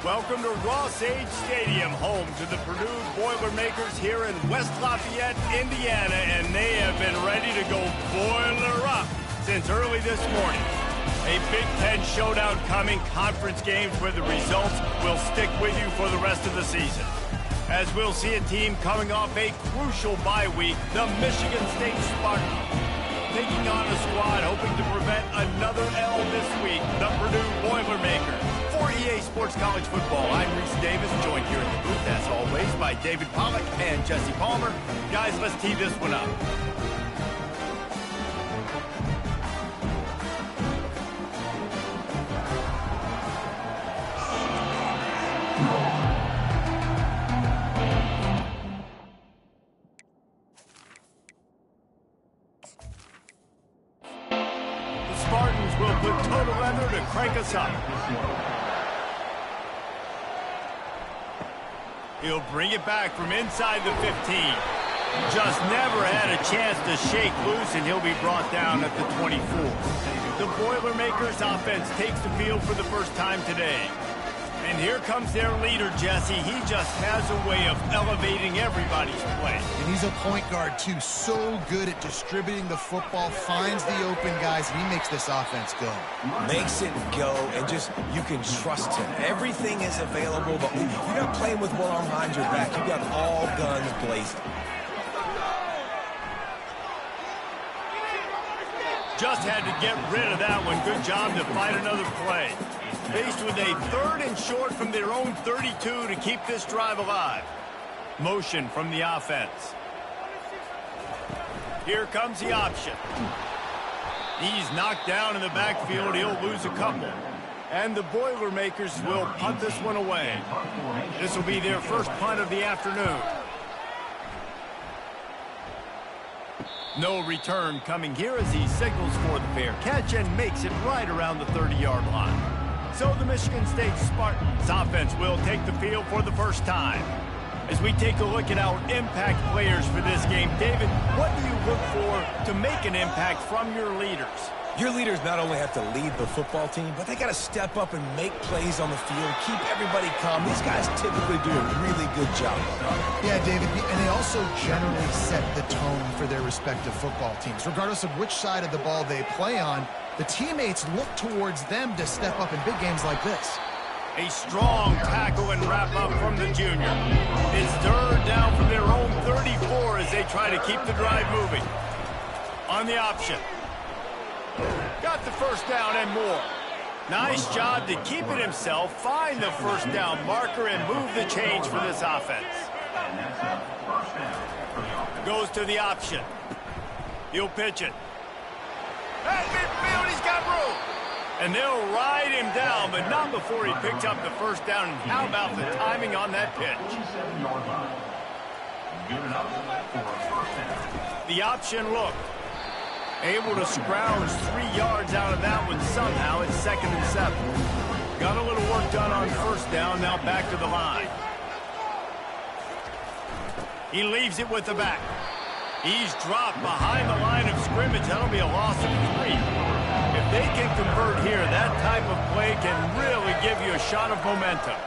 Welcome to Ross-Age Stadium, home to the Purdue Boilermakers here in West Lafayette, Indiana, and they have been ready to go boiler up since early this morning. A Big Ten showdown coming, conference games where the results will stick with you for the rest of the season. As we'll see a team coming off a crucial bye week, the Michigan State Spartans, taking on a squad hoping to prevent another L this week, the Purdue Boilermakers. For EA Sports College Football, I'm Reese Davis, joined here in the booth, as always, by David Pollack and Jesse Palmer. Guys, let's tee this one up. The Spartans will put total leather to crank us up. He'll bring it back from inside the 15. Just never had a chance to shake loose, and he'll be brought down at the 24. The Boilermakers offense takes the field for the first time today. And here comes their leader, Jesse. He just has a way of elevating everybody's play. And he's a point guard, too. So good at distributing the football, finds the open guys, and he makes this offense go. Makes it go, and just, you can trust him. Everything is available, but you're not playing with one arm behind your back. You got all guns blazing. Just had to get rid of that one. Good job to fight another play. Faced with a 3rd and short from their own 32 to keep this drive alive. Motion from the offense. Here comes the option. He's knocked down in the backfield. He'll lose a couple. And the Boilermakers will punt this one away. This will be their first punt of the afternoon. No return coming here as he signals for the fair catch and makes it right around the 30-yard line. So the Michigan State Spartans offense will take the field for the first time. As we take a look at our impact players for this game, David, what do you look for to make an impact from your leaders? Your leaders not only have to lead the football team, but they got to step up and make plays on the field, keep everybody calm. These guys typically do a really good job. Yeah, David, and they also generally set the tone for their respective football teams. Regardless of which side of the ball they play on, the teammates look towards them to step up in big games like this. A strong tackle and wrap up from the junior. It's 3rd down from their own 34 as they try to keep the drive moving. On the option. Got the first down and more. Nice job to keep it himself, find the first down marker, and move the change for this offense. Goes to the option. He'll pitch it. At midfield, he's got room. And they'll ride him down, but not before he picks up the first down. And how about the timing on that pitch? The option look. Able to scrounge 3 yards out of that one somehow. It's 2nd and 7. Got a little work done on first down, now back to the line. He leaves it with the back. He's dropped behind the line of scrimmage. That'll be a loss of 3. If they can convert here, that type of play can really give you a shot of momentum.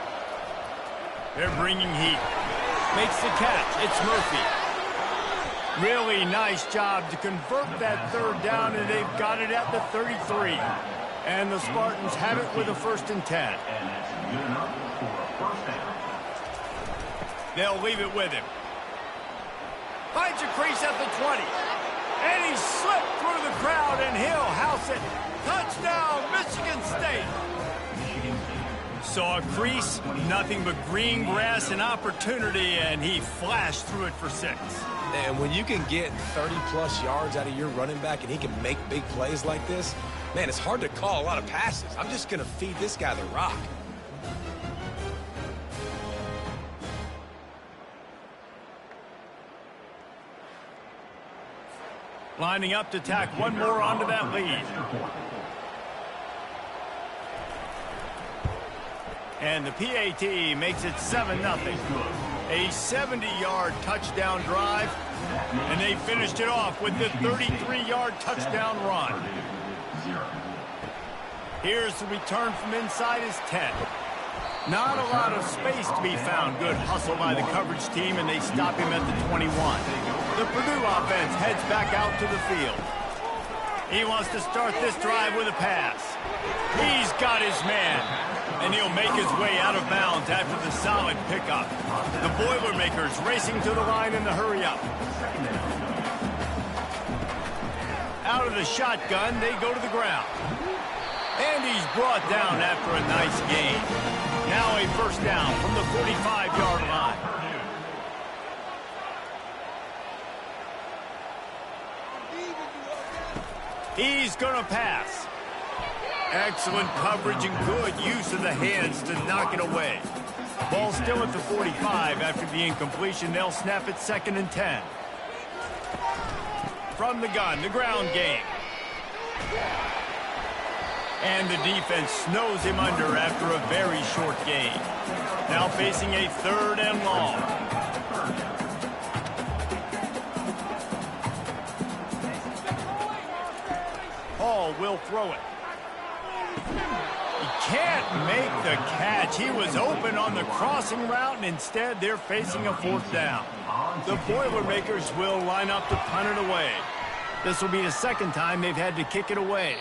They're bringing heat. Makes the catch. It's Murphy. Really nice job to convert that 3rd down, and they've got it at the 33. And the Spartans have it with a 1st and 10. They'll leave it with him. Finds a crease at the 20. And he slipped through the crowd, and he'll house it. Touchdown, Michigan State. Saw a crease, nothing but green grass and opportunity, and he flashed through it for 6. And when you can get 30-plus yards out of your running back and he can make big plays like this, man, it's hard to call a lot of passes. I'm just going to feed this guy the rock. Lining up to tack one more onto that lead. And the PAT makes it 7-0. A 70-yard touchdown drive, and they finished it off with the 33-yard touchdown run. Here's the return from inside his 10. Not a lot of space to be found. Good hustle by the coverage team, and they stop him at the 21. The Purdue offense heads back out to the field. He wants to start this drive with a pass. He's got his man, and he'll make his way out of bounds after the solid pickup. The Boilermakers racing to the line in the hurry-up. Out of the shotgun, they go to the ground. And he's brought down after a nice gain. Now a first down from the 45-yard line. He's going to pass. Excellent coverage and good use of the hands to knock it away. Ball still at the 45 after the incompletion. They'll snap it 2nd and 10. From the gun, the ground game. And the defense snows him under after a very short gain. Now facing a 3rd and long. Hall will throw it. He can't make the catch. He was open on the crossing route, and instead they're facing a 4th down. The Boilermakers will line up to punt it away. This will be the 2nd time they've had to kick it away.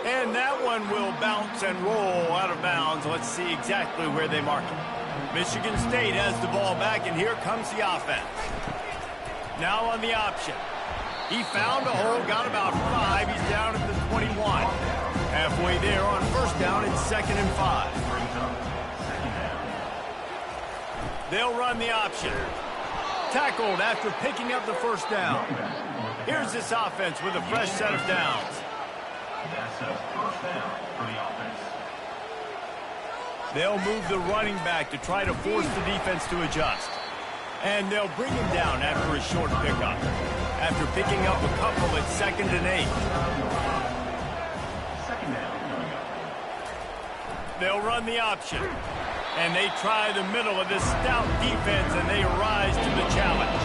And that one will bounce and roll out of bounds. Let's see exactly where they mark it. Michigan State has the ball back, and here comes the offense. Now on the option. He found a hole, got about 5. He's down at the 21. Halfway there on first down, it's 2nd and 5. They'll run the option. Tackled after picking up the first down. Here's this offense with a fresh set of downs. That's a first down for the offense. They'll move the running back to try to force the defense to adjust. And they'll bring him down after a short pickup. After picking up a couple at 2nd and 8. Second down. They'll run the option. And they try the middle of this stout defense, and they rise to the challenge.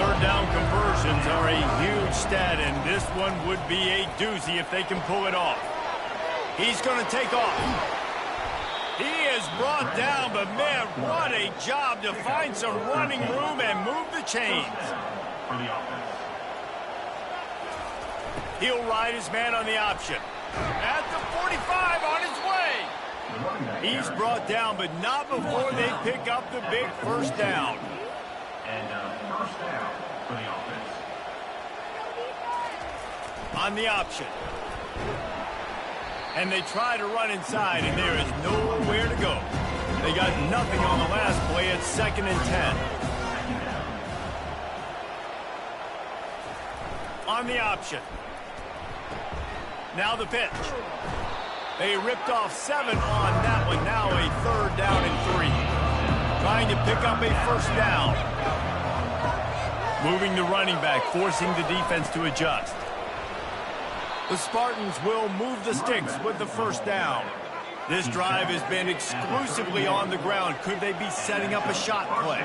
3rd down conversions are a huge stat, and this one would be a doozy if they can pull it off. He's going to take off. He is brought down, but man, what a job to find some running room and move the chains. For the offense. He'll ride his man on the option. At the 45, on his way. He's brought down, but not before they pick up the big first down. And first down for the offense. On the option. And they try to run inside, and there is nowhere to go. They got nothing on the last play at 2nd and 10. On the option. Now the pitch. They ripped off 7 on that one. Now a 3rd down and 3. Trying to pick up a first down. Moving the running back, forcing the defense to adjust. The Spartans will move the sticks with the first down. This drive has been exclusively on the ground. Could they be setting up a shot play?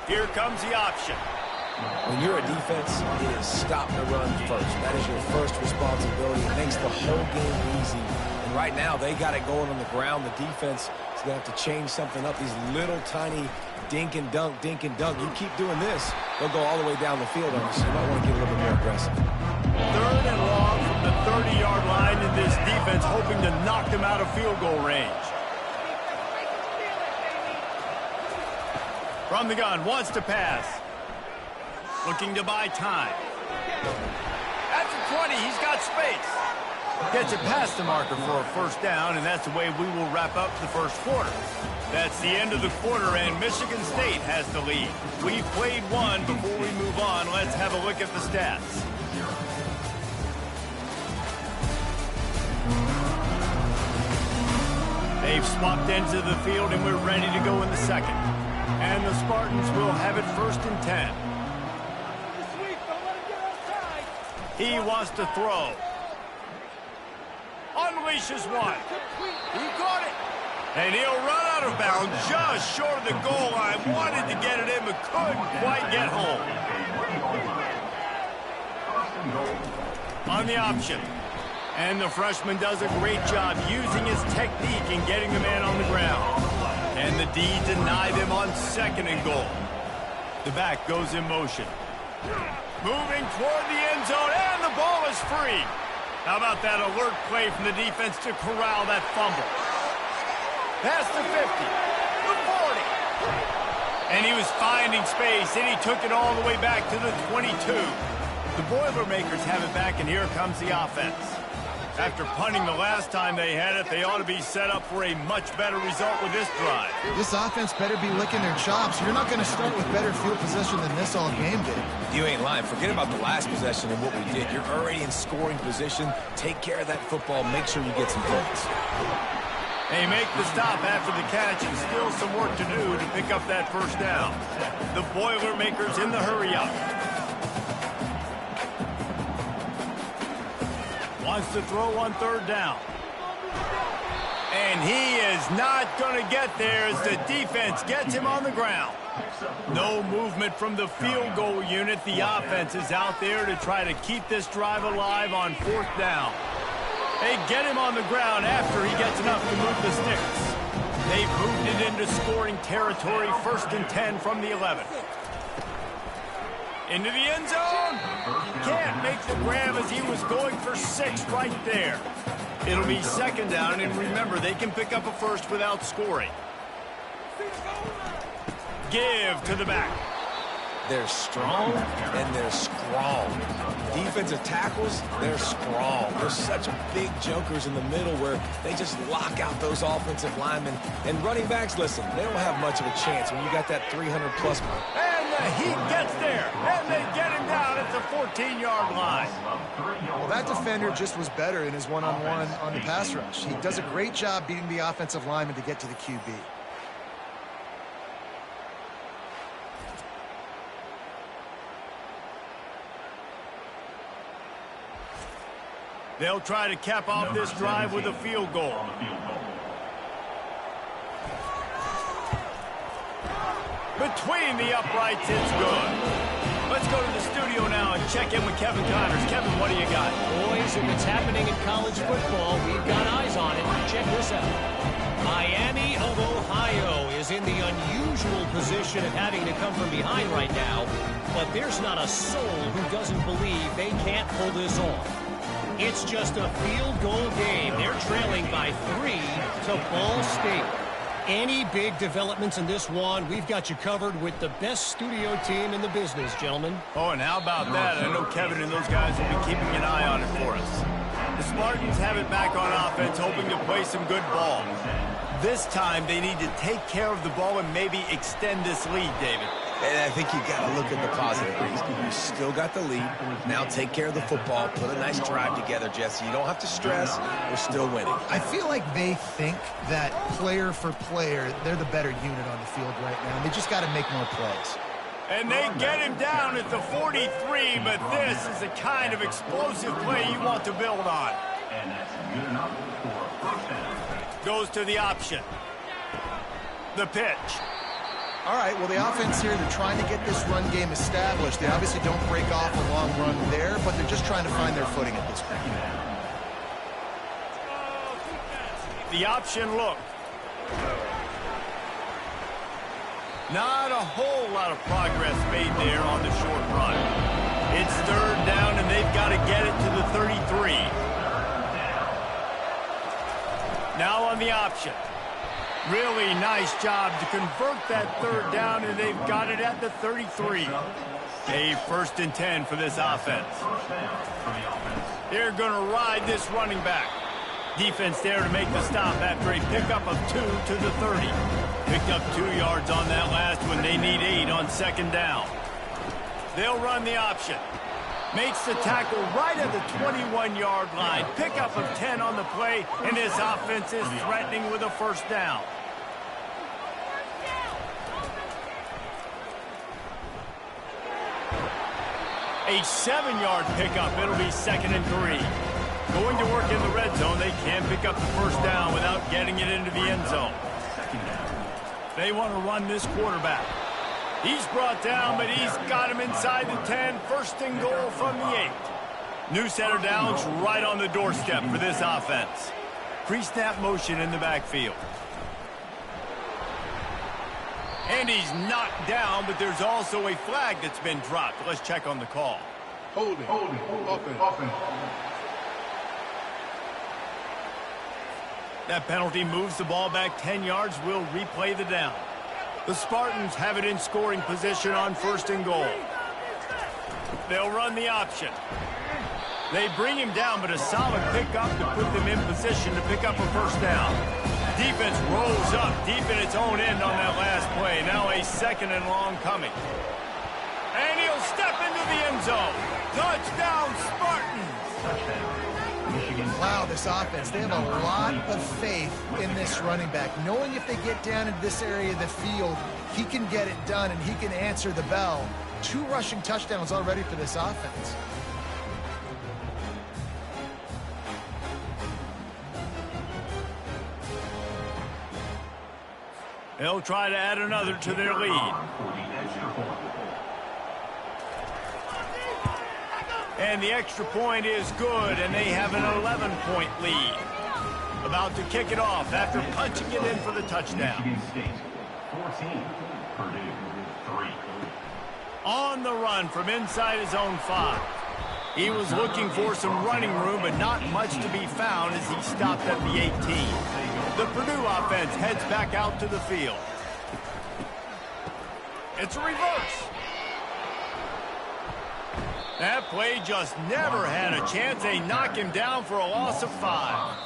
Here comes the option. When you're a defense, it is stop the run first. That is your first responsibility. It makes the whole game easy. And right now, they got it going on the ground. The defense is going to have to change something up. These little tiny dink and dunk, dink and dunk. You keep doing this, they'll go all the way down the field on you, so you might want to get a little bit more aggressive. 3rd and long from the 30-yard line, and this defense hoping to knock them out of field goal range. From the gun, wants to pass. Looking to buy time. At the 20, he's got space. Gets it past the marker for a first down, and that's the way we will wrap up the first quarter. That's the end of the quarter, and Michigan State has the lead. We've played one. Before we move on, let's have a look at the stats. They've swapped ends of the field, and we're ready to go in the second. And the Spartans will have it 1st and 10. He wants to throw. Unleashes one. He caught it. And he'll run out of bounds just short of the goal line. Wanted to get it in, but couldn't quite get home. On the option. And the freshman does a great job using his technique peak in getting the man on the ground. And the D deny them on 2nd and goal. The back goes in motion. Moving toward the end zone, and the ball is free. How about that alert play from the defense to corral that fumble? Past the 50, the 40. And he was finding space, and he took it all the way back to the 22. The Boilermakers have it back, and here comes the offense. After punting the last time they had it, they ought to be set up for a much better result with this drive. This offense better be licking their chops. You're not going to start with better field possession than this all game did. You ain't lying. Forget about the last possession and what we did. You're already in scoring position. Take care of that football. Make sure you get some points. They make the stop after the catch, and still some work to do to pick up that first down. The Boilermakers in the hurry-up. Wants to throw on 3rd down. And he is not going to get there as the defense gets him on the ground. No movement from the field goal unit. The offense is out there to try to keep this drive alive on 4th down. They get him on the ground after he gets enough to move the sticks. They've moved it into scoring territory. 1st and 10 from the 11. Into the end zone. Can't make the grab as he was going for 6 right there. It'll be 2nd down, and remember, they can pick up a first without scoring. Give to the back. They're strong, and they're strong. Defensive tackles, they're strong. They're such big jokers in the middle where they just lock out those offensive linemen. And running backs, listen, they don't have much of a chance when you got that 300-plus. And the Heat gets there, and they get him down at the 14-yard line. Well, that defender just was better in his one-on-one on the pass rush. He does a great job beating the offensive lineman to get to the QB. They'll try to cap off this drive with a field goal. Between the uprights, it's good. Let's go to the studio now and check in with Kevin Connors. Kevin, what do you got? Boys, if it's happening in college football, we've got eyes on it. Check this out. Miami of Ohio is in the unusual position of having to come from behind right now, but there's not a soul who doesn't believe they can't pull this off. It's just a field goal game. They're trailing by 3 to Ball State. Any big developments in this one, we've got you covered with the best studio team in the business, gentlemen. Oh, and how about that? I know Kevin and those guys will be keeping an eye on it for us. The Spartans have it back on offense, hoping to play some good ball. This time, they need to take care of the ball and maybe extend this lead, David. And I think you got to look at the positive reason. You still got the lead. Now take care of the football. Put a nice drive together, Jesse. You don't have to stress. We're still winning. I feel like they think that player for player, they're the better unit on the field right now. And they just got to make more plays. And they get him down at the 43, but this is the kind of explosive play you want to build on. And that's good enough for 1st down. Goes to the option. The pitch. All right, well, the offense here, they're trying to get this run game established. They obviously don't break off a long run there, but they're just trying to find their footing at this point. The option look. Not a whole lot of progress made there on the short run. It's 3rd down, and they've got to get it to the 33. Now on the option. Really nice job to convert that 3rd down, and they've got it at the 33. A 1st and 10 for this offense. They're going to ride this running back. Defense there to make the stop after a pickup of 2 to the 30. Picked up 2 yards on that last one. They need 8 on 2nd down. They'll run the option. Makes the tackle right at the 21-yard line. Pickup of 10 on the play, and this offense is threatening with a 1st down. A 7-yard pickup. It'll be 2nd and 3. Going to work in the red zone. They can't pick up the 1st down without getting it into the end zone. They want to run this quarterback. He's brought down, but he's got him inside the 10. 1st and goal from the 8. New set of downs right on the doorstep for this offense. Pre-snap motion in the backfield. And he's knocked down, but there's also a flag that's been dropped. Let's check on the call. Holding. Offense. That penalty moves the ball back 10 yards. We'll replay the down. The Spartans have it in scoring position on 1st and goal. They'll run the option. They bring him down, but a solid pickup to put them in position to pick up a 1st down. Defense rolls up deep in its own end on that last play. Now a 2nd and long coming. And he'll step into the end zone. Touchdown, Spartans! Touchdown. Michigan. Wow, this offense, they have a lot of faith in this running back. Knowing if they get down into this area of the field, he can get it done and he can answer the bell. 2 rushing touchdowns already for this offense. They'll try to add another to their lead. And the extra point is good, and they have an 11-point lead. About to kick it off after punching it in for the touchdown. Michigan State, 14, Purdue, 3. On the run from inside his own 5. He was looking for some running room, but not much to be found as he stopped at the 18. The Purdue offense heads back out to the field. It's a reverse. That play just never had a chance. They knock him down for a loss of 5.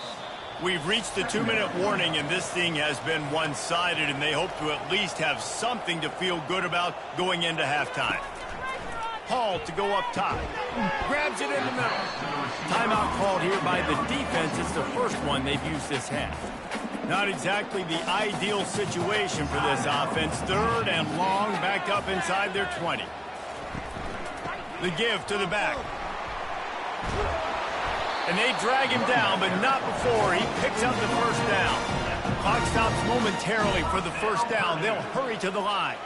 We've reached the 2-minute warning, and this thing has been one-sided, and they hope to at least have something to feel good about going into halftime. Hall to go up top. Grabs it in the middle. Timeout called here by the defense. It's the first one they've used this half. Not exactly the ideal situation for this offense. 3rd and long, back up inside their 20. The give to the back. And they drag him down, but not before he picks up the 1st down. Clock stops momentarily for the 1st down. They'll hurry to the line.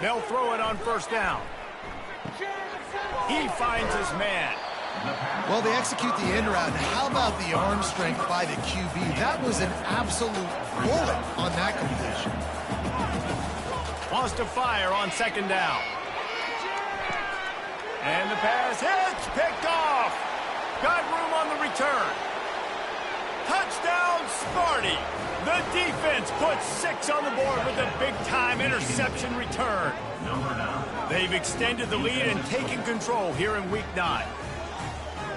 They'll throw it on 1st down. He finds his man. Well, they execute the in route. How about the arm strength by the QB? That was an absolute bullet on that completion. Wants to fire on 2nd down. And the pass hits, picked off. Got room on the return. Touchdown, Sparty. The defense puts 6 on the board with a big-time interception return. They've extended the lead and taken control here in Week 9.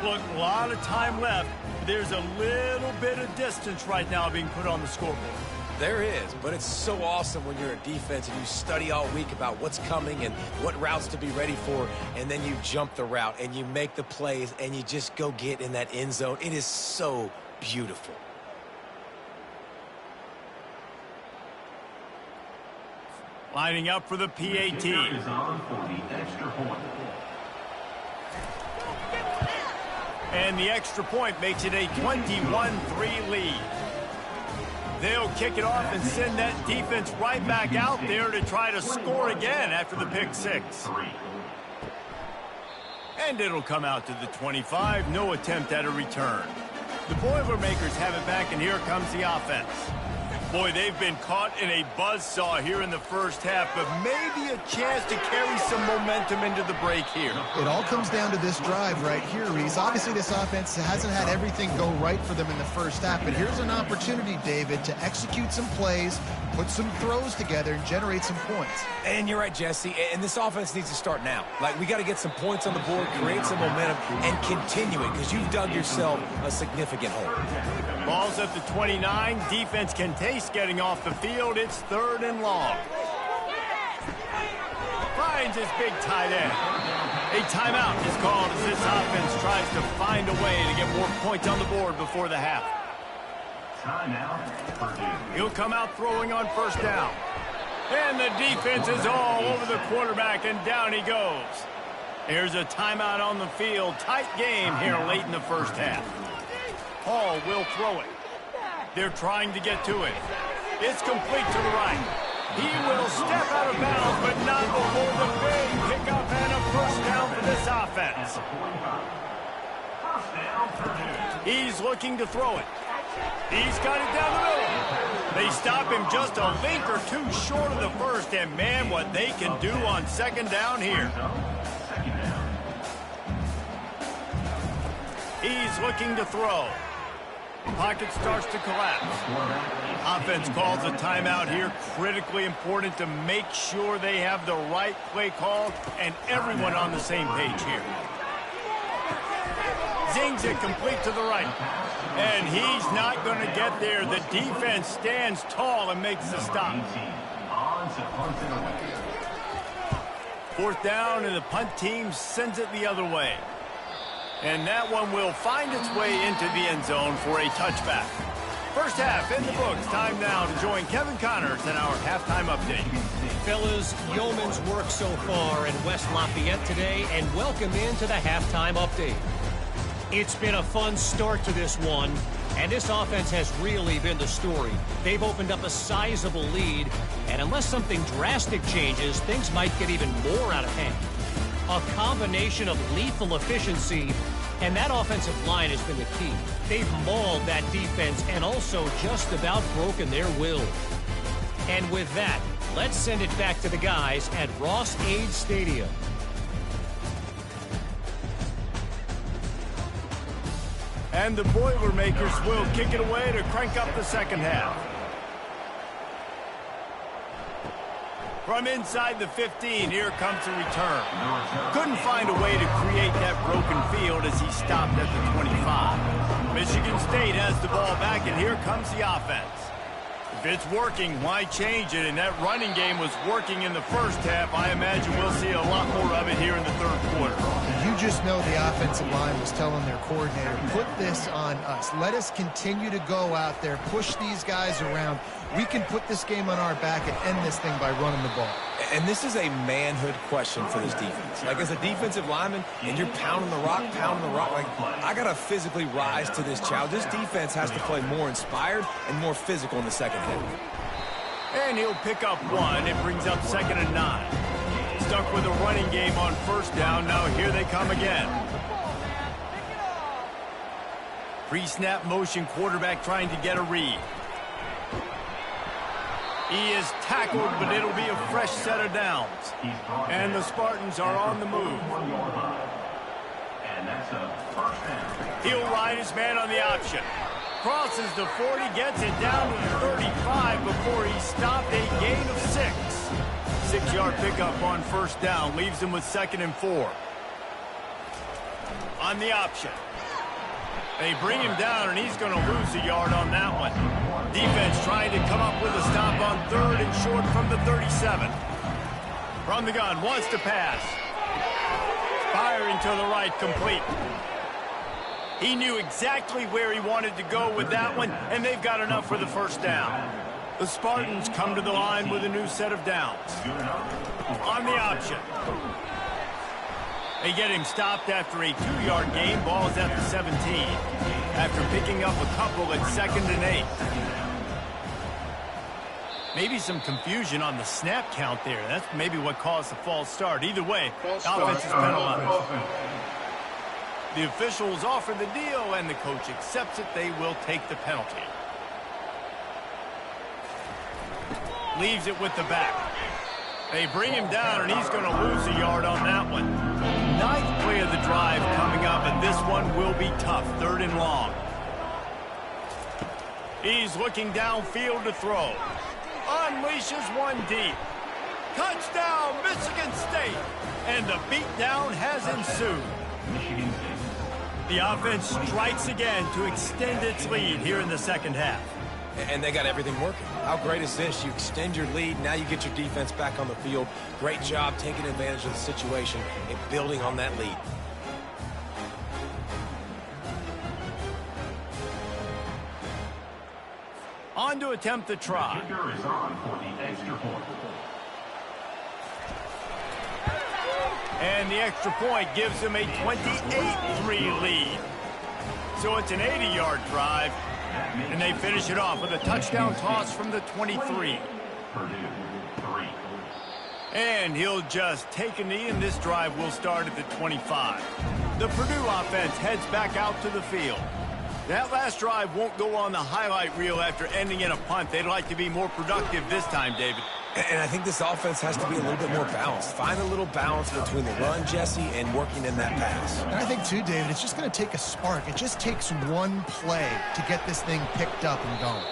Look, a lot of time left. There's a little bit of distance right now being put on the scoreboard. There is, but it's so awesome when you're a defense and you study all week about what's coming and what routes to be ready for, and then you jump the route and you make the plays and you just go get in that end zone. It is so beautiful. Lining up for the PAT. Is on for the extra point. And the extra point makes it a 21-3 lead. They'll kick it off and send that defense right back out there to try to score again after the pick 6. And it'll come out to the 25. No attempt at a return. The Boilermakers have it back, and here comes the offense. Boy, they've been caught in a buzzsaw here in the 1st half, but maybe a chance to carry some momentum into the break here. It all comes down to this drive right here, Reese. Obviously, this offense hasn't had everything go right for them in the 1st half, but here's an opportunity, David, to execute some plays, put some throws together, and generate some points. And you're right, Jesse, and this offense needs to start now. Like, we got to get some points on the board, create some momentum, and continue it, because you've dug yourself a significant hole. Ball's at the 29. Defense can taste getting off the field. It's 3rd and long. Finds his big tight end. A timeout is called as this offense tries to find a way to get more points on the board before the half. Timeout, Purdue. He'll come out throwing on 1st down. And the defense is all over the quarterback, and down he goes. Here's a timeout on the field. Tight game here late in the 1st half. Hall will throw it. They're trying to get to it. It's complete to the right. He will step out of bounds, but not before the big pickup and a 1st down for this offense. He's looking to throw it. He's got it down the middle. They stop him just a link or two short of the first, and man, what they can do on second down here. He's looking to throw. Pocket starts to collapse. Offense calls a timeout here. Critically important to make sure they have the right play called and everyone on the same page here. Zings it complete to the right. And he's not going to get there. The defense stands tall and makes the stop. Fourth down, and the punt team sends it the other way. And that one will find its way into the end zone for a touchback. First half in the books. Time now to join Kevin Connors in our halftime update. Fellas, yeoman's work so far in West Lafayette today, and welcome into the halftime update. It's been a fun start to this one, and this offense has really been the story. They've opened up a sizable lead, and unless something drastic changes, things might get even more out of hand. A combination of lethal efficiency, and that offensive line has been the key. They've mauled that defense and also just about broken their will. And with that, let's send it back to the guys at Ross-Ade Stadium. And the Boilermakers will kick it away to crank up the second half. From inside the 15, here comes the return. Couldn't find a way to create that broken field as he stopped at the 25. Michigan State has the ball back, and here comes the offense. If it's working, why change it? And that running game was working in the first half. I imagine we'll see a lot more of it here in the third quarter. You just know the offensive line was telling their coordinator, put this on us. Let us continue to go out there, push these guys around. We can put this game on our back and end this thing by running the ball. And this is a manhood question for this defense. Like, as a defensive lineman, and you're pounding the rock, like, I got to physically rise to this challenge. This defense has to play more inspired and more physical in the second half. And he'll pick up one. It brings up 2nd and 9. Stuck with a running game on first down. Now here they come again. Pre-snap motion, quarterback trying to get a read. He is tackled, but it'll be a fresh set of downs. And the Spartans are on the move. He'll ride his man on the option. Crosses the 40, gets it down to the 35 before he stopped. A gain of 6. 6-yard pickup on first down. Leaves him with 2nd and 4. On the option. They bring him down, and he's going to lose a yard on that one. Defense trying to come up with a stop on 3rd and short from the 37. From the gun, wants to pass. Firing to the right, complete. He knew exactly where he wanted to go with that one, and they've got enough for the first down. The Spartans come to the line with a new set of downs. On the option. They get him stopped after a 2-yard gain. Ball's at the 17. After picking up a couple at 2nd and 8. Maybe some confusion on the snap count there. That's maybe what caused the false start. Either way, offense is penalized. The officials offer the deal, and the coach accepts it. They will take the penalty. Leaves it with the back. They bring him down, and he's going to lose a yard on that one. 9th play of the drive coming up, and this one will be tough. 3rd and long. He's looking downfield to throw. Unleashes one deep. Touchdown, Michigan State. And the beatdown has ensued. The offense strikes again to extend its lead here in the second half. And they got everything working. How great is this? You extend your lead, now you get your defense back on the field. Great job taking advantage of the situation and building on that lead. On to attempt the try. And the extra point gives them a 28-3 lead. So it's an 80-yard drive. And they finish it off with a touchdown toss from the 23. And he'll just take a knee, and this drive will start at the 25. The Purdue offense heads back out to the field. That last drive won't go on the highlight reel after ending in a punt. They'd like to be more productive this time, David. And I think this offense has to be a little bit more balanced. Find a little balance between the run, Jesse, and working in that pass. And I think, too, David, it's just going to take a spark. It just takes one play to get this thing picked up and going.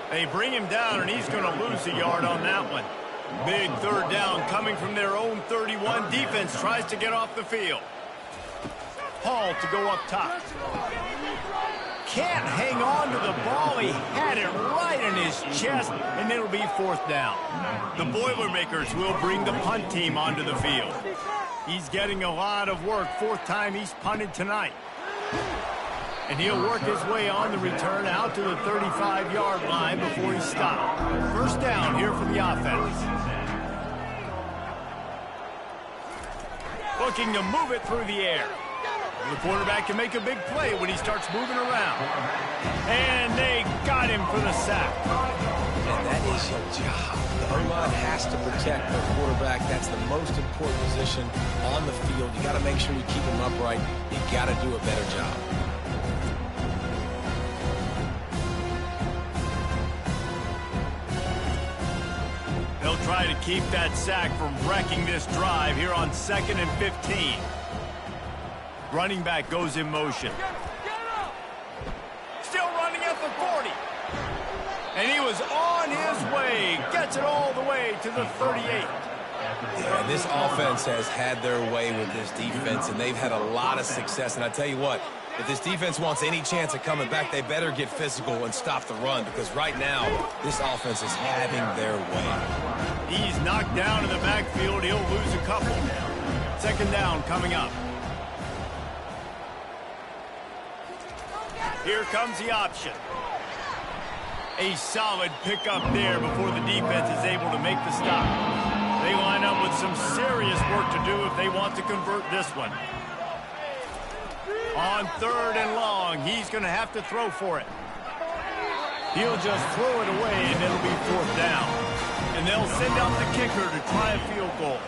They bring him down, and he's going to lose a yard on that one. Big third down coming from their own 31. Defense tries to get off the field. Hall to go up top. Can't hang on to the ball. He had it right in his chest, and it'll be fourth down. The Boilermakers will bring the punt team onto the field. He's getting a lot of work. Fourth time he's punted tonight. And he'll work his way on the return out to the 35-yard line before he's stopped. First down here for the offense. Looking to move it through the air. The quarterback can make a big play when he starts moving around. And they got him for the sack. And that is your job. The O-line has to protect the quarterback. That's the most important position on the field. You got to make sure you keep him upright. You got to do a better job. They'll try to keep that sack from wrecking this drive here on 2nd and 15. Running back goes in motion. Still running at the 40. And he was on his way. Gets it all the way to the 38. Yeah, this offense has had their way with this defense, and they've had a lot of success. And I tell you what, if this defense wants any chance of coming back, they better get physical and stop the run, because right now, this offense is having their way. He's knocked down in the backfield. He'll lose a couple. Second down coming up. Here comes the option. A solid pickup there before the defense is able to make the stop. They line up with some serious work to do if they want to convert this one. On 3rd and long, he's going to have to throw for it. He'll just throw it away, and it'll be 4th down. And they'll send out the kicker to try a field goal.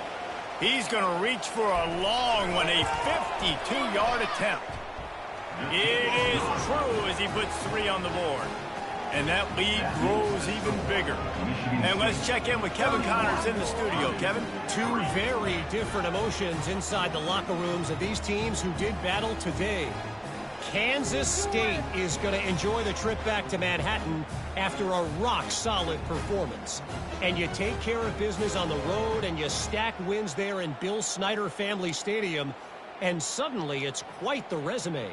He's going to reach for a long one, a 52-yard attempt. It is true as he puts 3 on the board. And that lead grows even bigger. And let's check in with Kevin Connors in the studio. Kevin? Two very different emotions inside the locker rooms of these teams who did battle today. Kansas State is going to enjoy the trip back to Manhattan after a rock-solid performance. And you take care of business on the road and you stack wins there in Bill Snyder Family Stadium. And suddenly, it's quite the resume.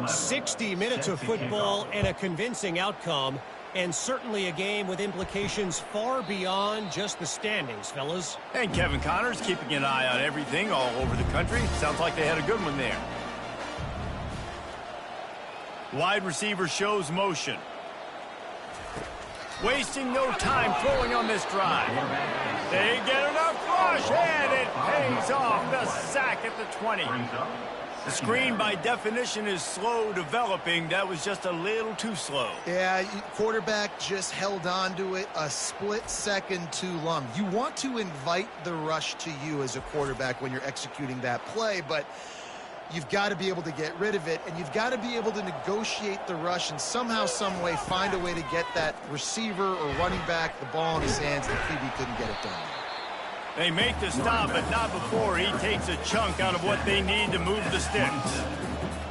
60 minutes of football and a convincing outcome, and certainly a game with implications far beyond just the standings, fellas. And Kevin Connors keeping an eye on everything all over the country. Sounds like they had a good one there. Wide receiver shows motion. Wasting no time throwing on this drive. They get enough rush, and it pays off. The sack at the 20. The screen, by definition, is slow developing. That was just a little too slow. Yeah, quarterback just held on to it a split second too long. You want to invite the rush to you as a quarterback when you're executing that play, but you've got to be able to get rid of it, and you've got to be able to negotiate the rush and somehow, some way, find a way to get that receiver or running back the ball in his hands. The QB couldn't get it done. They make the stop, but not before he takes a chunk out of what they need to move the sticks.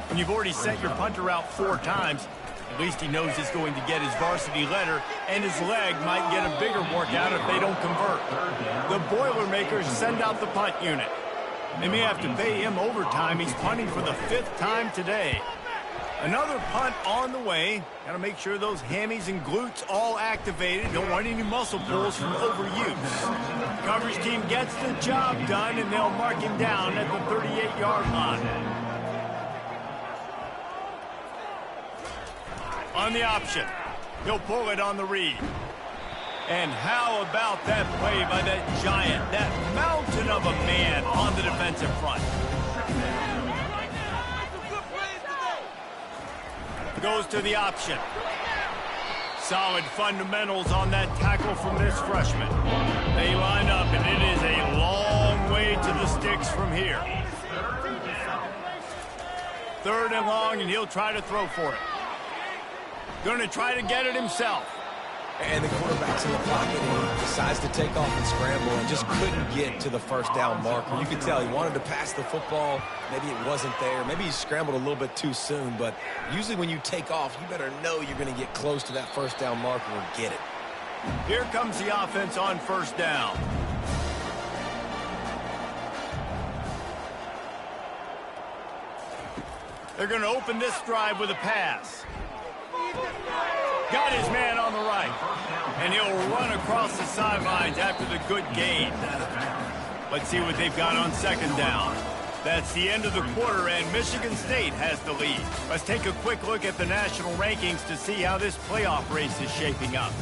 When you've already sent your punter out 4 times, at least he knows he's going to get his varsity letter, and his leg might get a bigger workout if they don't convert. The Boilermakers send out the punt unit. They may have to pay him overtime. He's punting for the 5th time today. Another punt on the way. Got to make sure those hammies and glutes all activated. Don't want any muscle pulls from overuse. Coverage team gets the job done, and they'll mark him down at the 38-yard line. On the option, he'll pull it on the read. And how about that play by that giant, that mountain of a man on the defensive front? Goes to the option. Solid fundamentals on that tackle from this freshman. They line up, and it is a long way to the sticks from here. 3rd and long, and he'll try to throw for it. Going to try to get it himself. And the quarterback's in the pocket, and he decides to take off and scramble and just couldn't get to the first down marker. You could tell he wanted to pass the football. Maybe it wasn't there. Maybe he scrambled a little bit too soon. But usually when you take off, you better know you're going to get close to that first down marker or get it. Here comes the offense on 1st down. They're going to open this drive with a pass. Got his man on the right. And he'll run across the sidelines after the good gain. Let's see what they've got on 2nd down. That's the end of the quarter, and Michigan State has the lead. Let's take a quick look at the national rankings to see how this playoff race is shaping up.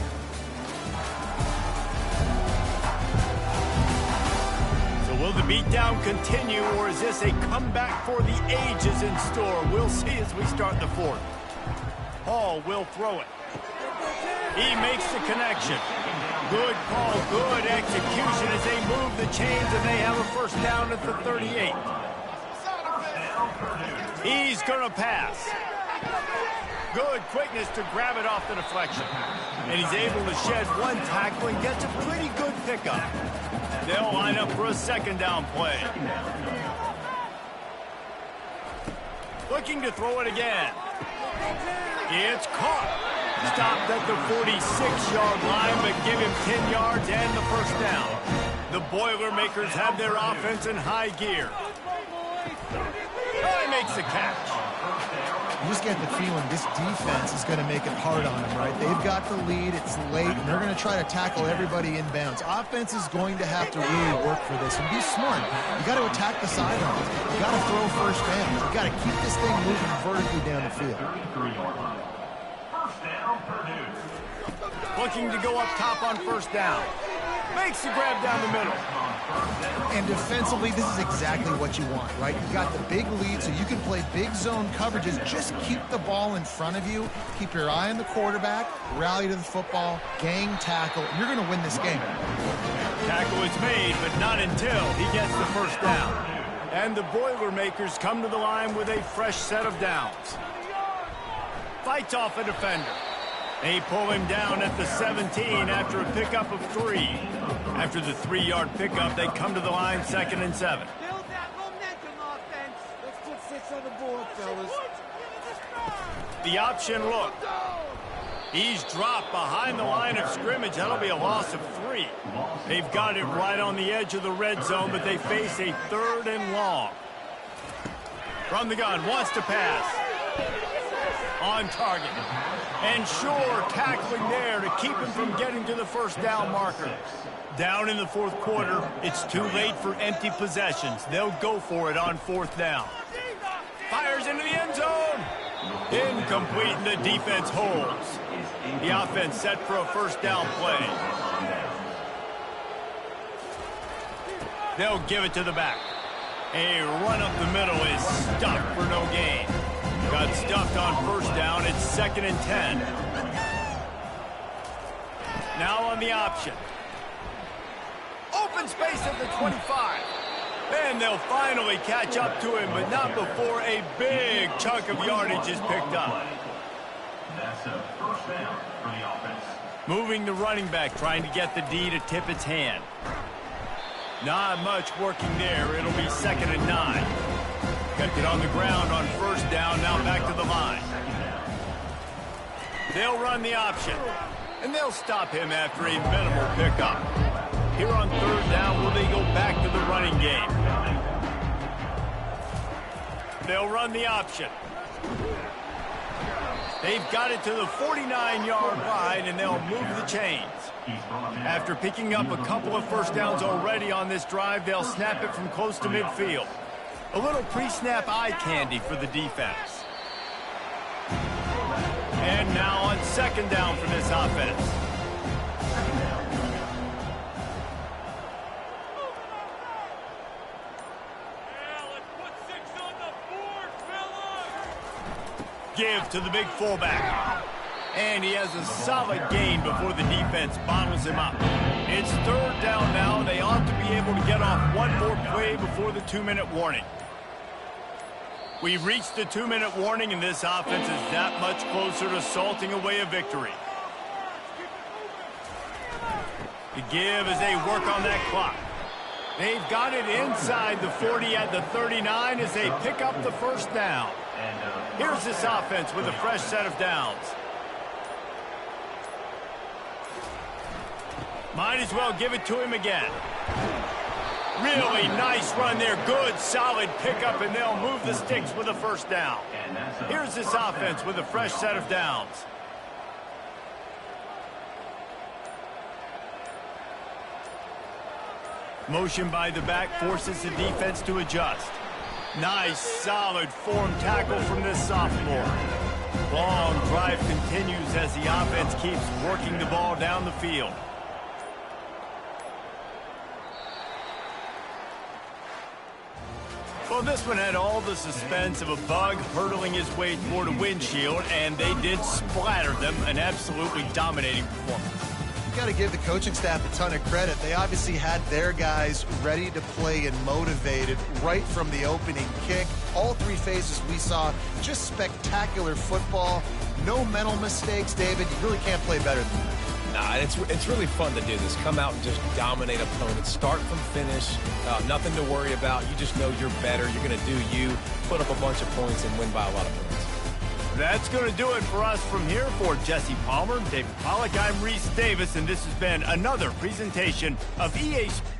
So will the beatdown continue, or is this a comeback for the ages in store? We'll see as we start the 4th. Hall will throw it. He makes the connection. Good call, good execution as they move the chains, and they have a 1st down at the 38. He's going to pass. Good quickness to grab it off the deflection. And he's able to shed 1 tackle and gets a pretty good pickup. They'll line up for a 2nd down play. Looking to throw it again. It's caught. Stopped at the 46-yard line, but give him 10 yards and the 1st down. The Boilermakers have their offense in high gear. Oh, he makes the catch. You just get the feeling this defense is going to make it hard on them, right? They've got the lead, it's late, and they're going to try to tackle everybody inbounds. Offense is going to have to really work for this and be smart. You got to attack the sidelines. You got to throw 1st down. You got to keep this thing moving vertically down the field. Looking to go up top on 1st down. Makes the grab down the middle. And defensively, this is exactly what you want, right? You got the big lead, so you can play big zone coverages. Just keep the ball in front of you. Keep your eye on the quarterback. Rally to the football. Gang tackle. You're going to win this game. Tackle is made, but not until he gets the 1st down. And the Boilermakers come to the line with a fresh set of downs. Fights off a defender. They pull him down at the 17 after a pickup of 3. After the 3-yard pickup, they come to the line 2nd and 7. Build that momentum offense. Let's put 6 on the board, fellas. The option look. He's dropped behind the line of scrimmage. That'll be a loss of 3. They've got it right on the edge of the red zone, but they face a 3rd and long. From the gun, wants to pass. On target. And sure, tackling there to keep him from getting to the 1st down marker. Down in the 4th quarter, it's too late for empty possessions. They'll go for it on 4th down. Fires into the end zone. Incomplete, and the defense holds. The offense set for a 1st down play. They'll give it to the back. A run up the middle is stuck for no gain. Got stuffed on 1st down. It's 2nd and 10. Now on the option. Open space at the 25. And they'll finally catch up to him, but not before a big chunk of yardage is picked up. That's a 1st down for the offense. Moving the running back, trying to get the D to tip its hand. Not much working there. It'll be 2nd and 9. Kept it on the ground on 1st down, now back to the line. They'll run the option, and they'll stop him after a minimal pickup. Here on 3rd down, will they go back to the running game? They'll run the option. They've got it to the 49-yard line, and they'll move the chains. After picking up a couple of 1st downs already on this drive, they'll snap it from close to midfield. A little pre-snap eye candy for the defense. And now on 2nd down for this offense. Give to the big fullback. And he has a solid gain before the defense bottles him up. It's 3rd down now. They ought to be able to get off one more play before the 2-minute warning. We've reached the 2-minute warning, and this offense is that much closer to salting away a victory. The give as they work on that clock. They've got it inside the 40 at the 39 as they pick up the first down. Here's this offense with a fresh set of downs. Might as well give it to him again. Really nice run there. Good, solid pickup, and they'll move the sticks with a first down. Here's this offense with a fresh set of downs. Motion by the back forces the defense to adjust. Nice, solid form tackle from this sophomore. Long drive continues as the offense keeps working the ball down the field. Well, this one had all the suspense of a bug hurtling his way toward a windshield, and they did splatter them. An absolutely dominating performance. You got to give the coaching staff a ton of credit. They obviously had their guys ready to play and motivated right from the opening kick. All three phases we saw, just spectacular football. No mental mistakes, David. You really can't play better than that. Nah, it's really fun to do this. Come out and just dominate opponents. Start from finish. Nothing to worry about. You just know you're better. You're going to do you, put up a bunch of points, and win by a lot of points. That's going to do it for us from here. For Jesse Palmer, David Pollack, I'm Reese Davis, and this has been another presentation of EA Sports.